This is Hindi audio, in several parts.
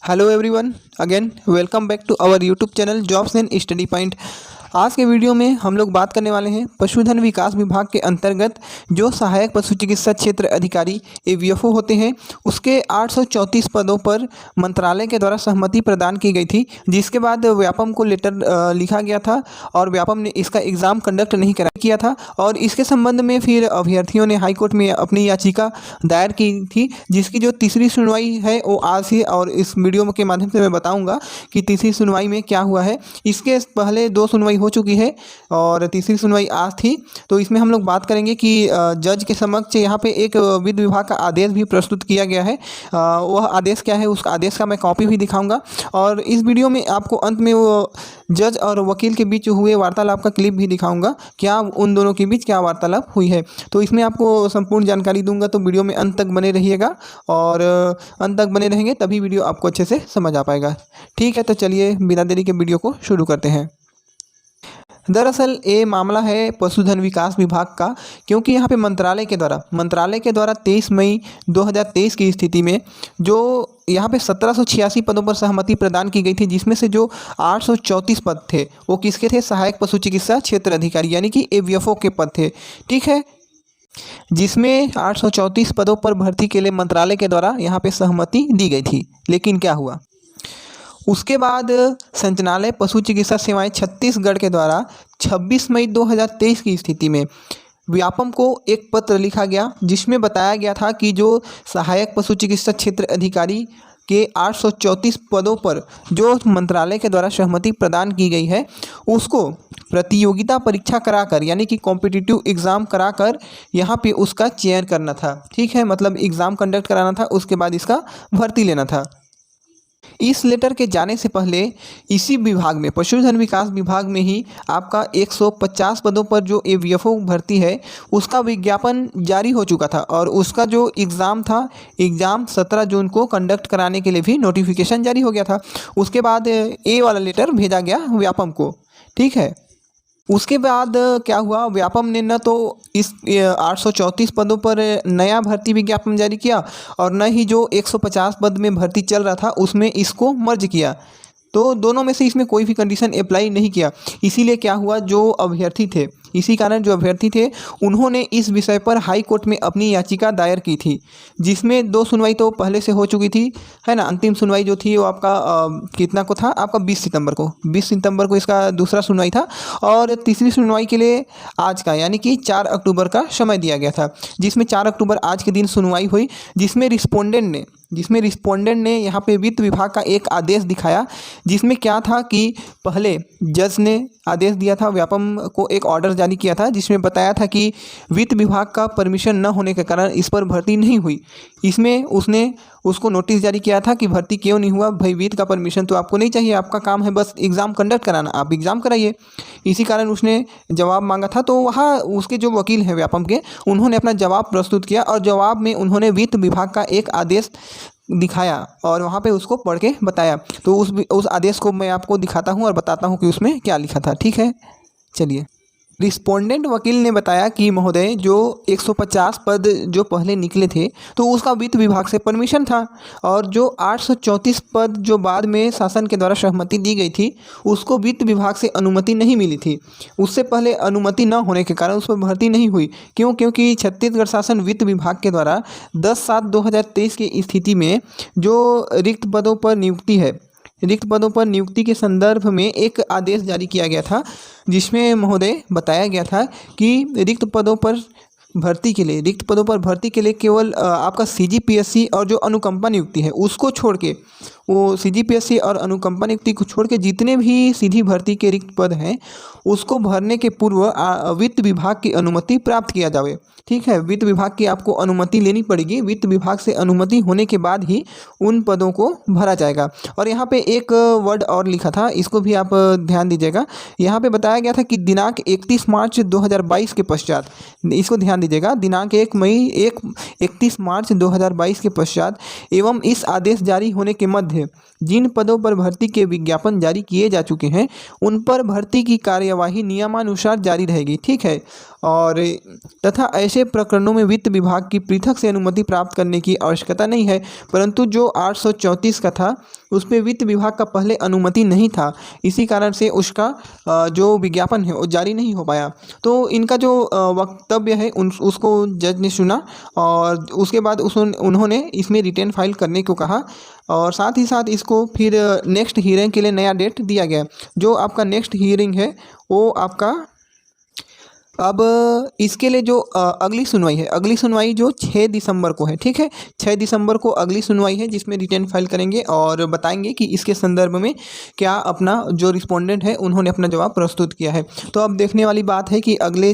Hello everyone, again welcome back to our YouTube channel jobs and study point. आज के वीडियो में हम लोग बात करने वाले हैं पशुधन विकास विभाग के अंतर्गत जो सहायक पशु चिकित्सा क्षेत्र अधिकारी AVFO होते हैं उसके 834 पदों पर मंत्रालय के द्वारा सहमति प्रदान की गई थी, जिसके बाद व्यापम को लेटर लिखा गया था और व्यापम ने इसका एग्ज़ाम कंडक्ट नहीं किया था और इसके संबंध में फिर अभ्यर्थियों ने हाईकोर्ट में अपनी याचिका दायर की थी, जिसकी जो तीसरी सुनवाई है वो आज ही और इस वीडियो के माध्यम से मैं बताऊंगा कि तीसरी सुनवाई में क्या हुआ है। इसके पहले 2 सुनवाई हो चुकी है और तीसरी सुनवाई आज थी, तो इसमें हम लोग बात करेंगे कि जज के समक्ष यहाँ पे एक वित्त विभाग का आदेश भी प्रस्तुत किया गया है। वह आदेश क्या है, उस आदेश का मैं कॉपी भी दिखाऊंगा और इस वीडियो में आपको अंत में वो जज और वकील के बीच हुए वार्तालाप का क्लिप भी दिखाऊंगा, क्या उन दोनों के बीच क्या वार्तालाप हुई है। तो इसमें आपको संपूर्ण जानकारी दूंगा, तो वीडियो में अंत तक बने रहिएगा और अंत तक बने रहेंगे तभी वीडियो आपको अच्छे से समझ आ पाएगा। ठीक है, तो चलिए बिना देरी के वीडियो को शुरू करते हैं। दरअसल ये मामला है पशुधन विकास विभाग का, क्योंकि यहाँ पे मंत्रालय के द्वारा 23 मई 2023 की स्थिति में जो यहाँ पे 1786 पदों पर सहमति प्रदान की गई थी, जिसमें से जो 834 पद थे वो किसके थे, सहायक पशु चिकित्सा क्षेत्र अधिकारी यानी कि AVFO के पद थे। ठीक है, जिसमें 834 पदों पर भर्ती के लिए मंत्रालय के द्वारा यहाँ पे सहमति दी गई थी। लेकिन क्या हुआ, उसके बाद संचालय पशु चिकित्सा सेवाएं छत्तीसगढ़ के द्वारा 26 मई 2023 की स्थिति में व्यापम को एक पत्र लिखा गया, जिसमें बताया गया था कि जो सहायक पशु चिकित्सा क्षेत्र अधिकारी के 834 पदों पर जो मंत्रालय के द्वारा सहमति प्रदान की गई है उसको प्रतियोगिता परीक्षा कराकर यानी कि कॉम्पिटिटिव एग्ज़ाम कराकर यहाँ पे उसका चयन करना था। ठीक है, मतलब एग्ज़ाम कंडक्ट कराना था, उसके बाद इसका भर्ती लेना था। इस लेटर के जाने से पहले इसी विभाग में पशुधन विकास विभाग में ही आपका 150 पदों पर जो AVFO भर्ती है उसका विज्ञापन जारी हो चुका था और उसका जो एग्ज़ाम था, एग्ज़ाम 17 जून को कंडक्ट कराने के लिए भी नोटिफिकेशन जारी हो गया था। उसके बाद ये वाला लेटर भेजा गया व्यापम को। ठीक है, उसके बाद क्या हुआ, व्यापम ने न तो इस 834 पदों पर नया भर्ती विज्ञापन जारी किया और न ही जो 150 पद में भर्ती चल रहा था उसमें इसको मर्ज किया। तो दोनों में से इसमें कोई भी कंडीशन अप्लाई नहीं किया। इसीलिए क्या हुआ, जो अभ्यर्थी थे, इसी कारण जो अभ्यर्थी थे उन्होंने इस विषय पर हाई कोर्ट में अपनी याचिका दायर की थी, जिसमें 2 सुनवाई तो पहले से हो चुकी थी, है ना। अंतिम सुनवाई जो थी वो आपका कितना को था, आपका 20 सितंबर को इसका दूसरा सुनवाई था और तीसरी सुनवाई के लिए आज का यानी कि 4 अक्टूबर का समय दिया गया था, जिसमें 4 अक्टूबर आज के दिन सुनवाई हुई, जिसमें रिस्पोंडेंट ने यहाँ पे वित्त विभाग का एक आदेश दिखाया, जिसमें क्या था कि पहले जज ने आदेश दिया था, व्यापम को एक ऑर्डर जारी किया था, जिसमें बताया था कि वित्त विभाग का परमिशन न होने के कारण इस पर भर्ती नहीं हुई। इसमें उसने उसको नोटिस जारी किया था कि भर्ती क्यों नहीं हुआ, भाई वित्त का परमिशन तो आपको नहीं चाहिए, आपका काम है बस एग्ज़ाम कंडक्ट कराना, आप एग्ज़ाम कराइए। इसी कारण उसने जवाब मांगा था। तो वहाँ उसके जो वकील हैं व्यापम के, उन्होंने अपना जवाब प्रस्तुत किया और जवाब में उन्होंने वित्त विभाग का एक आदेश दिखाया और वहाँ पे उसको पढ़ के बताया। तो उस आदेश को मैं आपको दिखाता हूँ और बताता हूँ कि उसमें क्या लिखा था। ठीक है, चलिए। रिस्पोंडेंट वकील ने बताया कि महोदय, जो 150 पद जो पहले निकले थे तो उसका वित्त विभाग से परमिशन था और जो 834 पद जो बाद में शासन के द्वारा सहमति दी गई थी उसको वित्त विभाग से अनुमति नहीं मिली थी। उससे पहले अनुमति न होने के कारण उस पर भर्ती नहीं हुई। क्योंकि छत्तीसगढ़ शासन वित्त विभाग के द्वारा 10/7/2023 की स्थिति में जो रिक्त पदों पर नियुक्ति के संदर्भ में एक आदेश जारी किया गया था, जिसमें महोदय बताया गया था कि रिक्त पदों पर भर्ती के लिए केवल आपका CGPSC और जो अनुकंपा नियुक्ति है उसको छोड़ के, वो CGPSC और अनुकंपा नियुक्ति को छोड़ के जितने भी सीधी भर्ती के रिक्त पद हैं उसको भरने के पूर्व वित्त विभाग की अनुमति प्राप्त किया जावे। ठीक है, वित्त विभाग की आपको अनुमति लेनी पड़ेगी, वित्त विभाग से अनुमति होने के बाद ही उन पदों को भरा जाएगा। और यहाँ पे एक वर्ड और लिखा था, इसको भी आप ध्यान दीजिएगा। यहाँ पे बताया गया था कि दिनांक 31 मार्च 2022 के पश्चात, इसको ध्यान दीजिएगा, दिनांक 31 मार्च 2022 के पश्चात एवं इस आदेश जारी होने के मध्य जिन पदों पर भर्ती के विज्ञापन जारी किए जा चुके हैं उन पर भर्ती की कार्यवाही नियमानुसार जारी रहेगी। ठीक है, और तथा ऐसे प्रकरणों में वित्त विभाग की पृथक से अनुमति प्राप्त करने की आवश्यकता नहीं है। परंतु जो 834 का था उसमें वित्त विभाग का पहले अनुमति नहीं था, इसी कारण से उसका जो विज्ञापन है वो जारी नहीं हो पाया। तो इनका जो वक्तव्य है उसको जज ने सुना और उसके बाद उन्होंने इसमें रिटेन फाइल करने को कहा और साथ ही साथ इसको फिर नेक्स्ट हियरिंग के लिए नया डेट दिया गया। जो आपका नेक्स्ट हियरिंग है वो आपका अब इसके लिए जो अगली सुनवाई जो 6 दिसंबर को है, ठीक है। 6 दिसंबर को अगली सुनवाई है जिसमें रिटर्न फाइल करेंगे और बताएंगे कि इसके संदर्भ में क्या अपना जो रिस्पोंडेंट है उन्होंने अपना जवाब प्रस्तुत किया है। तो अब देखने वाली बात है कि अगले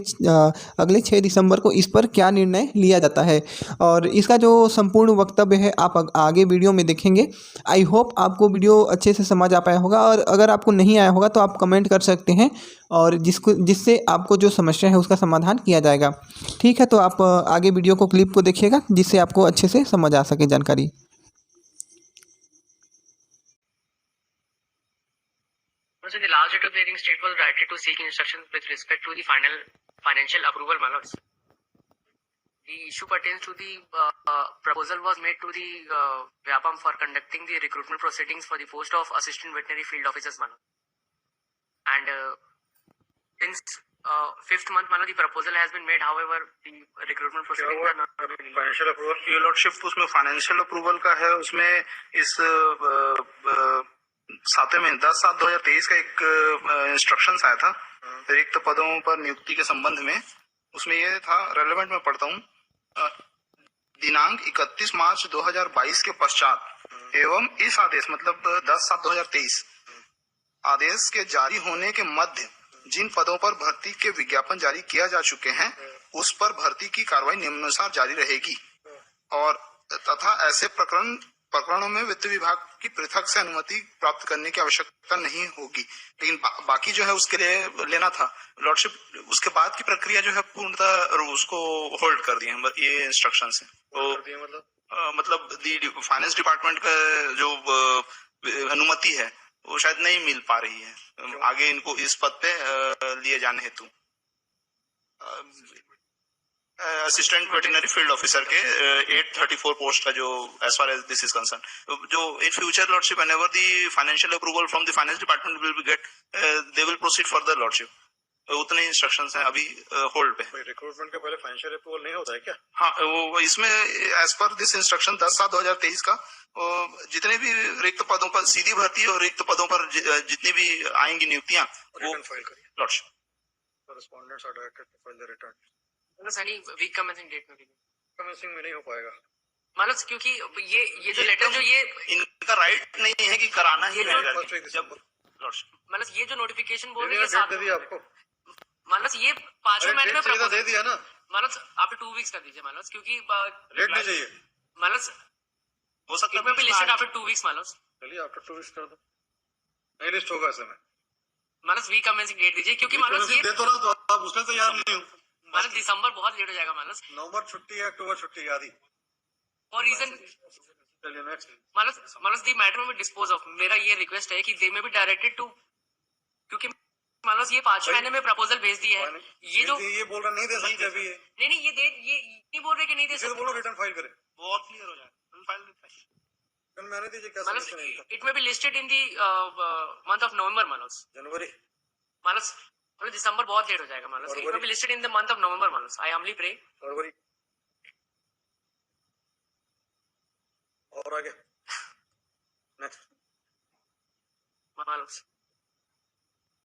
6 दिसंबर को इस पर क्या निर्णय लिया जाता है और इसका जो संपूर्ण वक्तव्य है आप आगे वीडियो में देखेंगे। आई होप आपको वीडियो अच्छे से समझ आ पाया होगा और अगर आपको नहीं आया होगा तो आप कमेंट कर सकते हैं और जिससे आपको जो समस्या है उसका समाधान किया जाएगा। ठीक है, तो आप आगे वीडियो को क्लिप को देखिएगा जिससे आपको अच्छे से समझ आ सके जानकारी। So the last date of the hearing state was directed to seek instructions with respect to the final financial approval matters. The issue pertains to the proposal was made to the Vyapam for conducting the recruitment proceedings for the post of assistant veterinary field officers manner. And since 5th month manner the proposal has been made, however the recruitment proceedings are not financial approval ये लॉर्डशिप उसमें फाइनेंशियल अप्रूवल का है। उसमें इस 7वें महीने 10/7/2023 का एक इंस्ट्रक्शंस आया था रिक्त पदों पर नियुक्ति के संबंध में। उसमें ये था, रेलेवेंट में पढ़ता हूँ, दिनांक 31 मार्च 2022 के पश्चात एवं इस आदेश मतलब 10/7/2023 आदेश के जारी होने के मध्य जिन पदों पर भर्ती के विज्ञापन जारी किया जा चुके हैं उस पर भर्ती की कार्रवाई निम्नानुसार जारी रहेगी और तथा ऐसे प्रकरणों में वित्त विभाग की पृथक से अनुमति प्राप्त करने की आवश्यकता नहीं होगी। लेकिन बाकी जो है उसके लिए लेना था लॉर्डशिप। उसके बाद की प्रक्रिया जो है पूर्णतः उसको होल्ड कर दिए ये इंस्ट्रक्शन है। तो मतलब फाइनेंस डिपार्टमेंट का जो अनुमति है वो शायद नहीं मिल पा रही है आगे इनको इस पद पे लिए जाने हेतु। असिस्टेंट वेटरनरी फील्ड ऑफिसर के 834 पोस्ट का जो as far as this is concerned, जो in future lordship whenever the financial approval from the finance department will be get they will proceed for the lordship. उतने इंस्ट्रक्शंस हैं अभी होल्ड पे। रिक्रूटमेंट के पहले फाइनेंशियल अप्रूवल नहीं होता है क्या? हाँ, वो इसमें एज पर दिस इंस्ट्रक्शन 10/7/2023 का जितने भी रिक्त पदों पर सीधी भर्ती और रिक्त पदों पर जितनी भी आएंगी नियुक्तियां वो फाइल करिए। Lordship correspondents are directed to file the return. Sunny week commencing date में कमेंसिंग में नहीं हो पाएगा मतलब क्योंकि ये जो लेटर जो ये इनका राइट नहीं है कि कराना ही है जब मतलब ये जो नोटिफिकेशन बोल रही है डेट दे दिया आपको मतलब ये 5वें महीने में प्रपोजल दे दिया ना मतलब आफ्टर 2 वीक्स कर दीजिए मतलब क्योंकि डेट नहीं चाहिए मतलब हो सकता है पे लिस्टेड आफ्टर 2 वीक्स मतलब चलिए आफ्टर 2 वीक्स कर दो, नहीं लिस्ट होगा ऐसे में मतलब वीक कमेंसिंग डेट दीजिए क्योंकि मतलब ये दे तो ना तो आप उसमें तैयार नहीं हो। मतलब दिसंबर बहुत लेट हो जाएगा मतलब नवंबर छुट्टी है, अक्टूबर छुट्टी आदि और रीजन चलिए नेक्स्ट मतलब द मैटर में डिस्पोज ऑफ मेरा ये रिक्वेस्ट है कि दे में बी डायरेक्टेड टू क्योंकि मतलब ये 5वें महीने में प्रपोजल भेज दिया है। ये जो ये बोल रहा नहीं दे सकते अभी नहीं ये दे ये नहीं बोल रहे कि नहीं दे सकते, बोलो रिटर्न फाइल करें वो और क्लियर हो जाए फाइल रिटर्न मैंने दीजिए क्या सॉल्यूशन है इनका। It may be listed in the month of November मतलब जनवरी मतलब दिसंबर बहुत लेट हो जाएगा मतलब it may be listed in the month of November मतलब आई हम्बली प्रे फरवरी और आगे नेक्स्ट मतलब